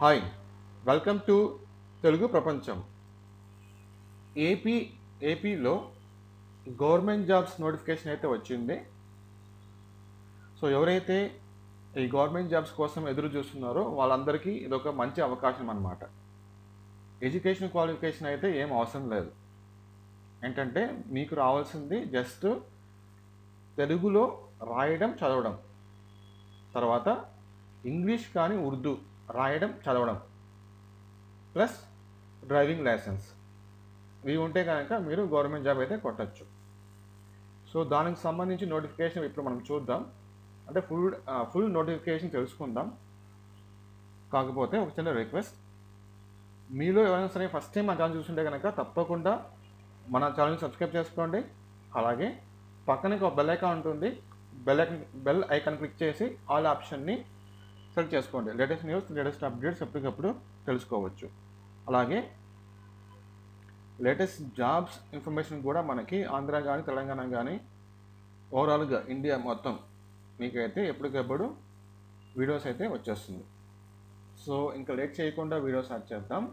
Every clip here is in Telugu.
హాయ్ వెల్కమ్ టు తెలుగు ప్రపంచం. ఏపీ ఏపీలో గవర్నమెంట్ జాబ్స్ నోటిఫికేషన్ అయితే వచ్చింది. సో ఎవరైతే ఈ గవర్నమెంట్ జాబ్స్ కోసం ఎదురు చూస్తున్నారో వాళ్ళందరికీ ఇదొక మంచి అవకాశం అన్నమాట. ఎడ్యుకేషన్ క్వాలిఫికేషన్ అయితే ఏం అవసరం లేదు. ఏంటంటే మీకు రావాల్సింది జస్ట్ తెలుగులో రాయడం చదవడం, తర్వాత ఇంగ్లీష్ కానీ ఉర్దూ రాయడం చదవడం, ప్లస్ డ్రైవింగ్ లైసెన్స్. ఇవి ఉంటే కనుక మీరు గవర్నమెంట్ జాబ్ అయితే కొట్టచ్చు. సో దానికి సంబంధించి నోటిఫికేషన్ ఇప్పుడు మనం చూద్దాం. అంటే ఫుల్ నోటిఫికేషన్ తెలుసుకుందాం. కాకపోతే ఒక చిన్న రిక్వెస్ట్, మీలో ఎవరైనా సరే ఫస్ట్ టైం మా ఛానల్ చూస్తుంటే కనుక తప్పకుండా మన ఛానల్ని సబ్స్క్రైబ్ చేసుకోండి. అలాగే పక్కనకి ఒక బెల్ ఐకాన్ ఉంటుంది. బెల్ ఐకాన్ క్లిక్ చేసి ఆల్ ఆప్షన్ని సెలెక్ట్ చేసుకోండి. లేటెస్ట్ న్యూస్, లేటెస్ట్ అప్డేట్స్ ఎప్పటికప్పుడు తెలుసుకోవచ్చు. అలాగే లేటెస్ట్ జాబ్స్ ఇన్ఫర్మేషన్ కూడా మనకి ఆంధ్ర కానీ తెలంగాణ కానీ ఓవరాల్గా ఇండియా మొత్తం మీకైతే ఎప్పటికప్పుడు వీడియోస్ అయితే వచ్చేస్తుంది. సో ఇంకా లేట్ చేయకుండా వీడియో స్టార్ట్ చేద్దాం.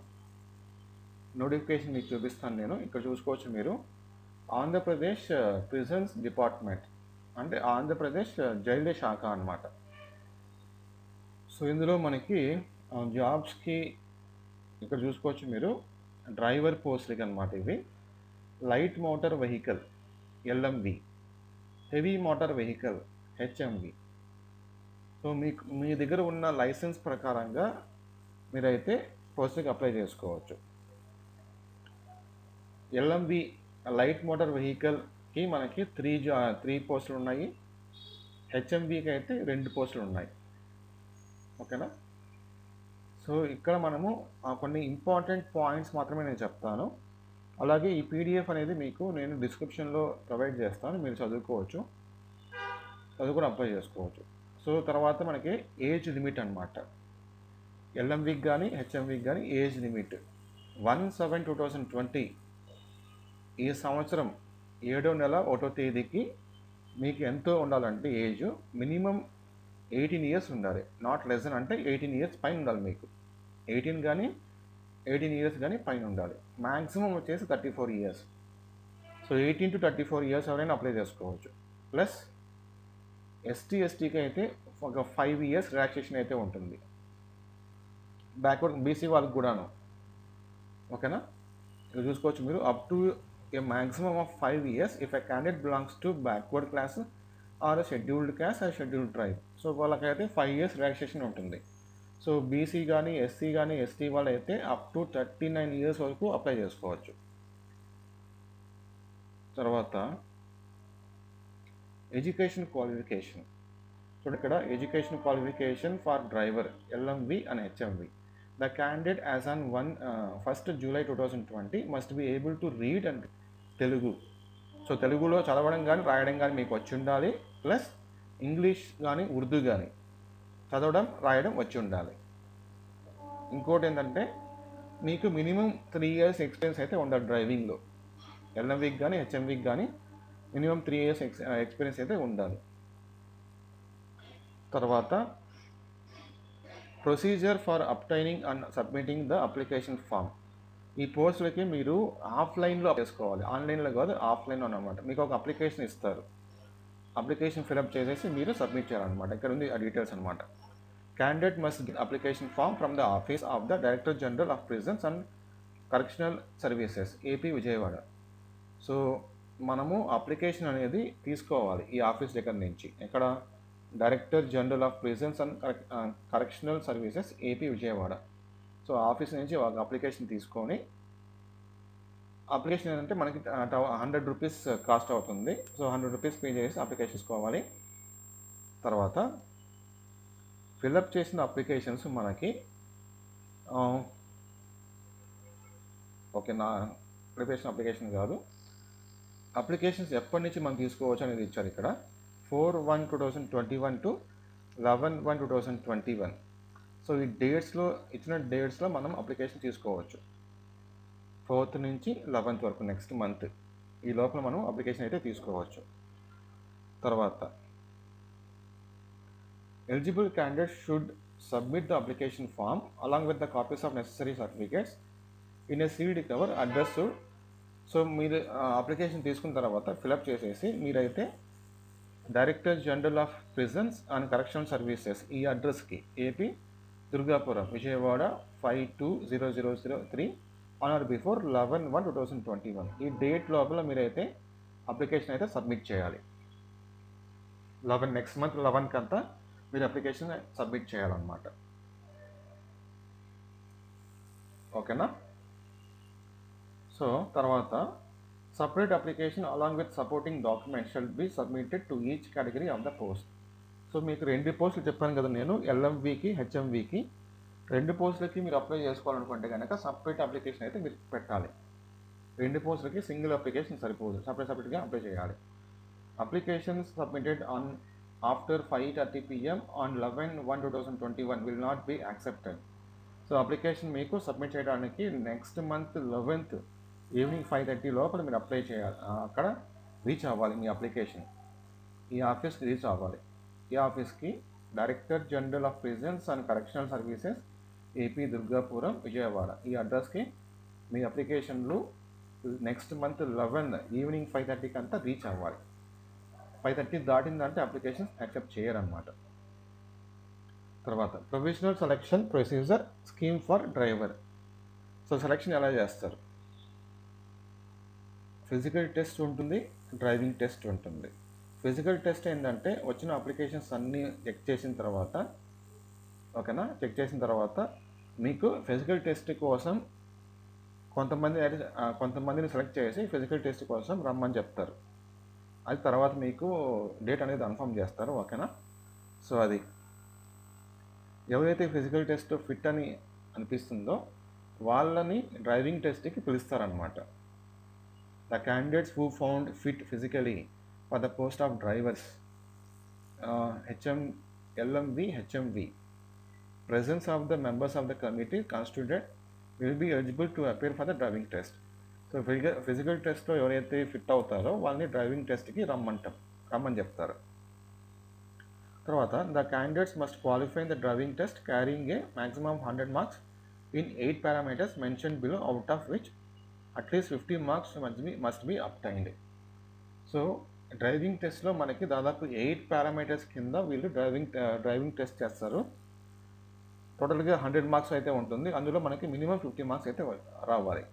నోటిఫికేషన్ మీకు చూపిస్తాను నేను. ఇక్కడ చూసుకోవచ్చు మీరు, ఆంధ్రప్రదేశ్ ప్రిజన్స్ డిపార్ట్మెంట్ అంటే ఆంధ్రప్రదేశ్ జైలు శాఖ అన్నమాట. సో ఇందులో మనకి జాబ్స్కి ఇక్కడ చూసుకోవచ్చు మీరు, డ్రైవర్ పోస్ట్లకి అనమాట. ఇవి light motor vehicle LMV, heavy motor vehicle HMV. So మీ దగ్గర ఉన్న లైసెన్స్ ప్రకారంగా మీరైతే పోస్ట్కి అప్లై చేసుకోవచ్చు. ఎల్ఎంవి లైట్ మోటార్ వెహికల్కి మనకి త్రీ పోస్టులు ఉన్నాయి. హెచ్ఎంవికి అయితే 2 పోస్టులు ఉన్నాయి. ఓకేనా? సో ఇక్కడ మనము కొన్ని ఇంపార్టెంట్ పాయింట్స్ మాత్రమే నేను చెప్తాను. అలాగే ఈ పీడిఎఫ్ అనేది మీకు నేను డిస్క్రిప్షన్లో ప్రొవైడ్ చేస్తాను, మీరు చదువుకొని అప్లై చేసుకోవచ్చు. సో తర్వాత మనకి ఏజ్ లిమిట్ అనమాట. ఎల్ఎంవికి కానీ హెచ్ఎంవికి కానీ ఏజ్ లిమిట్ 1/7/2020 ఈ సంవత్సరం 7వ నెల 1వ తేదీకి మీకు ఎంతో ఉండాలంటే ఏజ్ మినిమం 18 ఇయర్స్ ఉండాలి. నాట్ లెస్ దెన్, అంటే 18 ఇయర్స్ పైన ఉండాలి. మీకు 18 ఇయర్స్ కానీ పైన ఉండాలి. మ్యాక్సిమం వచ్చేసి 34 ఇయర్స్. సో 18 to 34 ఇయర్స్ ఎవరైనా అప్లై చేసుకోవచ్చు. ప్లస్ ఎస్టీకి అయితే ఒక 5 ఇయర్స్ రిలాక్సేషన్ అయితే ఉంటుంది. బ్యాక్వర్డ్ బీసీ వాళ్ళకి కూడాను. ఓకేనా? ఇక్కడ చూసుకోవచ్చు మీరు, up to a maximum of 5 years if a candidate belongs to backward class or scheduled caste or scheduled tribe. So వాళ్ళకైతే 5 ఇయర్స్ రిలాక్సేషన్ ఉంటుంది. సో బీసీ కానీ ఎస్సీ కానీ ఎస్టీ వాళ్ళు అయితే అప్ టు 39 ఇయర్స్ వరకు అప్లై చేసుకోవచ్చు. తర్వాత ఎడ్యుకేషన్ క్వాలిఫికేషన్. సో ఇక్కడ education qualification for driver LMV and HMV. The candidate as on 1 July 2020 must be able to read and Telugu. So తెలుగులో చదవడం కానీ రాయడం కానీ మీకు వచ్చి ఉండాలి. ప్లస్ ఇంగ్లీష్ కానీ ఉర్దూ కానీ చదవడం రాయడం వచ్చి ఉండాలి. ఇంకోటి ఏంటంటే మీకు మినిమం 3 ఇయర్స్ ఎక్స్పీరియన్స్ అయితే ఉండాలి డ్రైవింగ్లో. ఎల్ఎంవికి కానీ హెచ్ఎంవికి కానీ మినిమం 3 ఇయర్స్ ఎక్స్పీరియన్స్ అయితే ఉండాలి. తర్వాత procedure for obtaining and submitting the application form. ఈ పోస్టులకి మీరు ఆఫ్లైన్లో చేసుకోవాలి, ఆన్లైన్లో కాదు, ఆఫ్లైన్లో అన్నమాట. మీకు ఒక అప్లికేషన్ ఇస్తారు, అప్లికేషన్ ఫిలప్ చేసేసి మీరు సబ్మిట్ చేయాలన్నమాట. ఇక్కడ ఉంది ఆ డీటెయిల్స్ అనమాట. Candidate must get application form from the office of the director general of prisons and correctional services AP Vijayawada. So మనము అప్లికేషన్ అనేది తీసుకోవాలి ఈ ఆఫీస్ దగ్గర నుంచి. ఎక్కడ? Director general of prisons and correctional services AP Vijayawada. So office నుంచి ఒక అప్లికేషన్ తీసుకొని, అప్లికేషన్ ఏంటంటే మనకి 100 రూపీస్ కాస్ట్ అవుతుంది. సో 100 రూపీస్ పే చేసి అప్లికేషన్ తీసుకోవాలి. తర్వాత ఫిల్అప్ చేసిన అప్లికేషన్స్ మనకి ఓకే, నా ప్రిపరేషన్ అప్లికేషన్ కాదు, అప్లికేషన్స్ ఎప్పటి నుంచి మనం తీసుకోవచ్చు అనేది ఇచ్చారు ఇక్కడ. 4/1/2021 to 11/1/2021. సో ఈ డేట్స్లో ఇచ్చిన డేట్స్లో మనం అప్లికేషన్ తీసుకోవచ్చు. 4th నుంచి 11th వరకు నెక్స్ట్ మంత్ ఈ లోపల మనం అప్లికేషన్ అయితే తీసుకోవచ్చు. తర్వాత eligible candidates should submit the application form along with the copies of necessary certificates in a sealed cover addressed. So మీరు అప్లికేషన్ తీసుకున్న తర్వాత ఫిలప్ చేసేసి మీరైతే director general of prisons and correctional services ఈ అడ్రస్కి AP Durgapuram Vijayawada 520003 on are before 11/1/2021 ఈ డేట్ లోపల మీరైతే అప్లికేషన్ అయితే సబ్మిట్ చేయాలి. నెక్స్ట్ మంత్ 11కి అంతా మీరు అప్లికేషన్ సబ్మిట్ చేయాలన్నమాట. ఓకేనా? సో తర్వాత separate application along with supporting documents shall be submitted to each category of the post. So మీకు 2 పోస్టులు చెప్పాను కదా నేను, ఎల్ఎంవికి హెచ్ఎంవికి. 2 పోస్టులకి మీరు అప్లై చేసుకోవాలనుకుంటే కనుక సపరేట్ అప్లికేషన్ అయితే మీరు పెట్టాలి. 2 పోస్టులకి సింగిల్ అప్లికేషన్ సరిపోదు, సపరేట్గా అప్లై చేయాలి. Applications submitted on after 5:30 PM on 11/1/2021 will not be accepted. So application మీకు సబ్మిట్ చేయడానికి నెక్స్ట్ మంత్ 11th ఈవినింగ్ 5:30 లోపల మీరు అప్లై చేయాలి. అక్కడ రీచ్ అవ్వాలి. మీ అప్లికేషన్ ఈ ఆఫీస్కి రీచ్ అవ్వాలి. ఈ ఆఫీస్కి director general of prisons and correctional services AP Durgapuram Vijayawada ఈ అడ్రస్కి మీ అప్లికేషన్లు నెక్స్ట్ మంత్ 11 ఈవినింగ్ 5:30కి అంతా రీచ్ అవ్వాలి. 5:30 దాటిందంటే అప్లికేషన్ యాక్సెప్ట్ చేయరన్నమాట. తర్వాత provisional selection procedure scheme for driver. So selection ఎలా చేస్తారు? ఫిజికల్ టెస్ట్ ఉంటుంది, డ్రైవింగ్ టెస్ట్ ఉంటుంది. ఫిజికల్ టెస్ట్ ఏంటంటే వచ్చిన అప్లికేషన్స్ అన్నీ చెక్ చేసిన తర్వాత, ఓకేనా, చెక్ చేసిన తర్వాత మీకు ఫిజికల్ టెస్ట్ కోసం కొంతమందిని సెలెక్ట్ చేసి ఫిజికల్ టెస్ట్ కోసం రమ్మని చెప్తారు. అది తర్వాత మీకు డేట్ అనేది కన్ఫర్మ్ చేస్తారు. ఓకేనా? సో అది ఎవరైతే ఫిజికల్ టెస్ట్ ఫిట్ అని అనిపిస్తుందో వాళ్ళని డ్రైవింగ్ టెస్ట్కి పిలుస్తారనమాట. The candidates who found fit physically for the post of drivers LMV HMV presence of the members of the committee constituted will be eligible to appear for the driving test. So physical టెస్ట్లో ఎవరైతే ఫిట్ అవుతారో వాళ్ళని డ్రైవింగ్ టెస్ట్కి రమ్మని చెప్తారు. తర్వాత the candidates must qualify in the driving test carrying A maximum 100 marks in 8 parameters mention below, out of which at least 50 marks must be obtained. So driving టెస్ట్లో మనకి దాదాపు 8 parameters కింద వీళ్ళు డ్రైవింగ్ టెస్ట్ చేస్తారు. టోటల్గా 100 marks అయితే ఉంటుంది. అందులో మనకి మినిమం 50 marks అయితే రావాలి.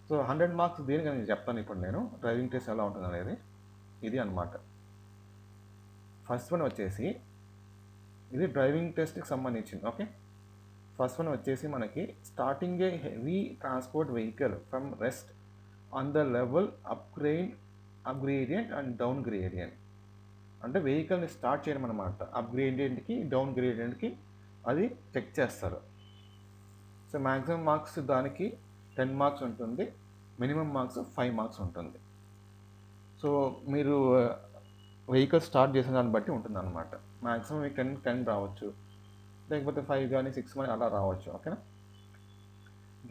సో 100 marks దేనికి నేను చెప్తాను ఇప్పుడు నేను డ్రైవింగ్ టెస్ట్ ఎలా ఉంటుంది అనేది. ఇది అన్నమాట. ఫస్ట్ వన్ వచ్చేసి ఇది డ్రైవింగ్ టెస్ట్కి సంబంధించింది. ఓకే, ఫస్ట్ వన్ వచ్చేసి మనకి starting A heavy transport vehicle from rest on the level up gradient and down gradient. అంటే వెహికల్ని స్టార్ట్ చేయడం అనమాట. అప్ గ్రేడియంట్కి డౌన్ గ్రేడియంట్కి అది చెక్ చేస్తారు. సో మ్యాక్సిమం మార్క్స్ దానికి 10 marks ఉంటుంది, మినిమం మార్క్స్ 5 marks ఉంటుంది. సో మీరు వెహికల్ స్టార్ట్ చేసిన దాన్ని బట్టి ఉంటుంది అనమాట. మ్యాక్సిమం మీకు 10 రావచ్చు, లేకపోతే 5 కానీ 6 కానీ అలా రావచ్చు. ఓకేనా?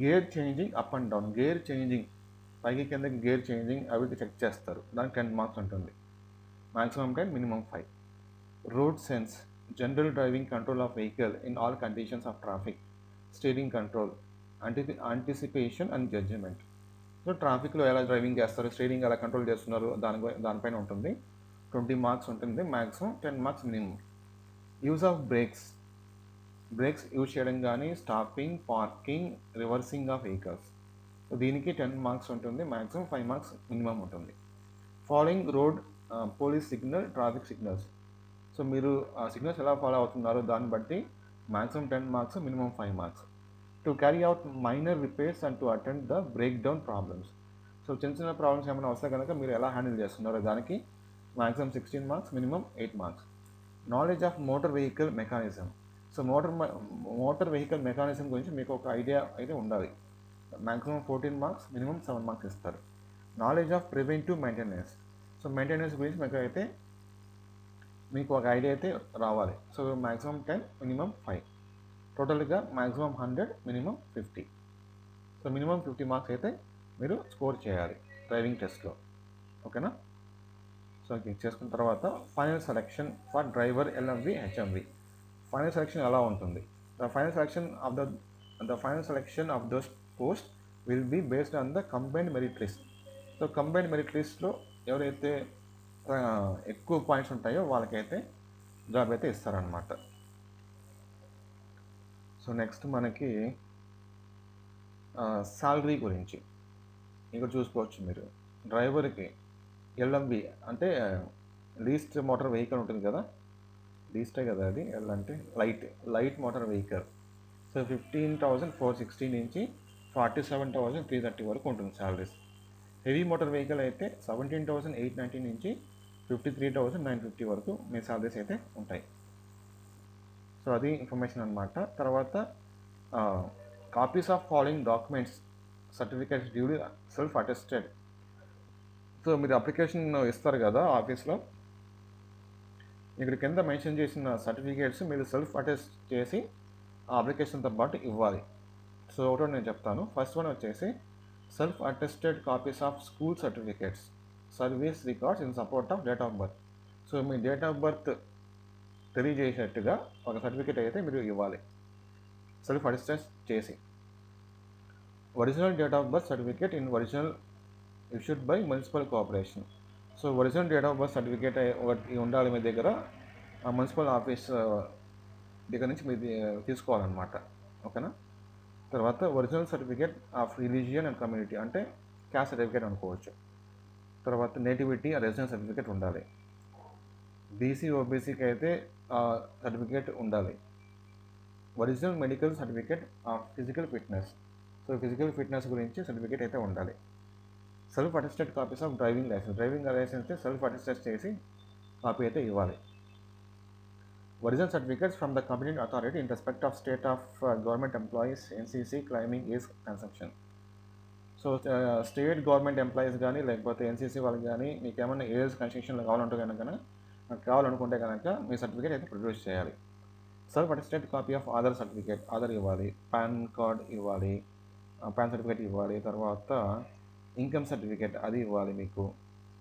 Gear changing up and down, gear changing పైకి కిందకి గేర్ చేంజింగ్ అవి చెక్ చేస్తారు. దానికి 10 marks ఉంటుంది, maximum 10, minimum 5. Road sense, general driving control of vehicle in all conditions of traffic, steering control, anticipation and judgement. So ట్రాఫిక్లో ఎలా డ్రైవింగ్ చేస్తారు, స్టీరింగ్ ఎలా కంట్రోల్ చేస్తున్నారు దానిపైన ఉంటుంది. 20 marks ఉంటుంది, maximum 10 marks minimum. Use of brakes use చేయడం కానీ, stopping, parking, reversing of vehicles. So దీనికి 10 marks ఉంటుంది, మ్యాక్సిమం 5 marks మినిమం ఉంటుంది. Following road police signal, traffic signals. So మీరు సిగ్నల్స్ ఎలా ఫాలో అవుతున్నారో దాన్ని బట్టి maximum 10 marks, minimum 5 marks. To carry out minor repairs and to attend the breakdown problems. So చిన్న ప్రాబ్లమ్స్ ఏమైనా వస్తే కనుక మీరు ఎలా హ్యాండిల్ చేస్తున్నారో దానికి maximum 16 marks, minimum 8 marks. Knowledge of motor vehicle mechanism. So motor vehicle mechanism గురించి మీకు ఒక ఐడియా అయితే ఉండాలి. మ్యాక్సిమం 14 marks, మినిమం 7 marks ఇస్తారు. Knowledge of preventive maintenance. So maintenance గురించి మీకు ఒక ఐడియా అయితే రావాలి. So maximum 10, minimum 5. టోటల్గా maximum 100, minimum 50. So minimum 50 marks అయితే మీరు స్కోర్ చేయాలి డ్రైవింగ్ టెస్ట్లో. ఓకేనా? సో చేసుకున్న తర్వాత final selection for driver LMV HMV. Final selection ఎలా ఉంటుంది? The final selection of those post will be based on the combined merit list. So combined merit లిస్ట్లో ఎవరైతే ఎక్కువ పాయింట్స్ ఉంటాయో వాళ్ళకైతే జాబ్ అయితే ఇస్తారనమాట. సో నెక్స్ట్ మనకి శాలరీ గురించి ఇక్కడ చూసుకోవచ్చు మీరు. డ్రైవర్కి ఎల్ఎంవి అంటే లీస్ట్ మోటార్ వెహికల్ ఉంటుంది కదా, లీస్టే కదా అది, ఎల్ అంటే లైట్ మోటార్ వెహికల్. సో 15,460 నుంచి 47,330 వరకు ఉంటుంది శాలరీస్. హెవీ మోటార్ వెహికల్ అయితే 17,890 నుంచి 53,950 వరకు మీ శాలరీస్ అయితే ఉంటాయి. సో అది ఇన్ఫర్మేషన్ అనమాట. తర్వాత copies of following documents certificates duly self attested. So మీరు అప్లికేషన్ ఇస్తారు కదా ఆఫీస్లో, ఇక్కడ కింద మెన్షన్ చేసిన సర్టిఫికేట్స్ మీరు సెల్ఫ్ అటెస్ట్ చేసి ఆ అప్లికేషన్తో పాటు ఇవ్వాలి. సో ఒకటో నేను చెప్తాను. ఫస్ట్ వన్ వచ్చేసి self attested copies of school certificates, service records in support of date of birth. So మీ డేట్ ఆఫ్ బర్త్ తెలియజేసేట్టుగా ఒక సర్టిఫికేట్ అయితే మీరు ఇవ్వాలి సెల్ఫ్ అటెస్టెడ్ చేసి. Original date of birth certificate in original issued by municipal corporation. So original date of birth certificate ఒకటి ఉండాలి మీ దగ్గర, ఆ మున్సిపల్ ఆఫీస్ దగ్గర నుంచి మీరు తీసుకోవాలన్నమాట. ఓకేనా. తర్వాత original certificate of religion and community, అంటే క్యాస్ట్ సర్టిఫికేట్ అనుకోవచ్చు. తర్వాత నేటివిటీ రెసిడెన్స్ సర్టిఫికేట్ ఉండాలి. బీసీ ఓబీసీకి అయితే సర్టిఫికేట్ ఉండాలి. Original medical certificate of physical fitness. So physical fitness గురించి సర్టిఫికేట్ అయితే ఉండాలి. Self attested copies of driving licence self attested చేసి కాపీ అయితే ఇవ్వాలి. Original certificates from the company authority in respect of state of government employees NCC claiming age consumption. So state government employees కానీ లేకపోతే ఎన్సీసీ వాళ్ళకి కానీ మీకు ఏమైనా ఏజ్ కన్స్ట్రక్షన్లో కావాలనుకుంటే కనుక మీ సర్టిఫికేట్ అయితే ప్రొడ్యూస్ చేయాలి. Self attested copy of Aadhaar certificate, Aadhaar ఇవ్వాలి. పాన్ కార్డ్ ఇవ్వాలి, పాన్ సర్టిఫికేట్ ఇవ్వాలి. తర్వాత ఇన్కమ్ సర్టిఫికేట్ అది ఇవ్వాలి మీకు.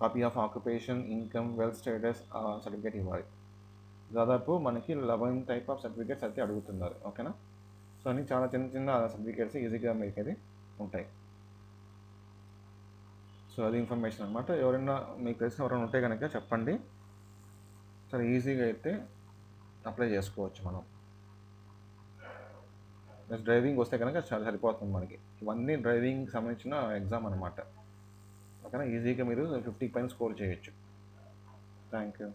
Copy of occupation, income, wealth status certificate ఇవ్వాలి. దాదాపు మనకి 11 టైప్ ఆఫ్ సర్టిఫికేట్స్ అయితే అడుగుతున్నారు. ఓకేనా. సో అన్ని చాలా చిన్న సర్టిఫికేట్స్ ఈజీగా మీకు అయితే ఉంటాయి. సో అది ఇన్ఫర్మేషన్ అనమాట. ఎవరైనా మీకు తెలిసిన ఎవరైనా ఉంటే కనుక చెప్పండి, చాలా ఈజీగా అయితే అప్లై చేసుకోవచ్చు మనం. ప్లస్ డ్రైవింగ్ వస్తే కనుక చాలా సరిపోతుంది మనకి. ఇవన్నీ డ్రైవింగ్ సంబంధించిన ఎగ్జామ్ అనమాట. ఓకేనా. ఈజీగా మీరు 50 పైన స్కోర్ చేయొచ్చు. Thank you.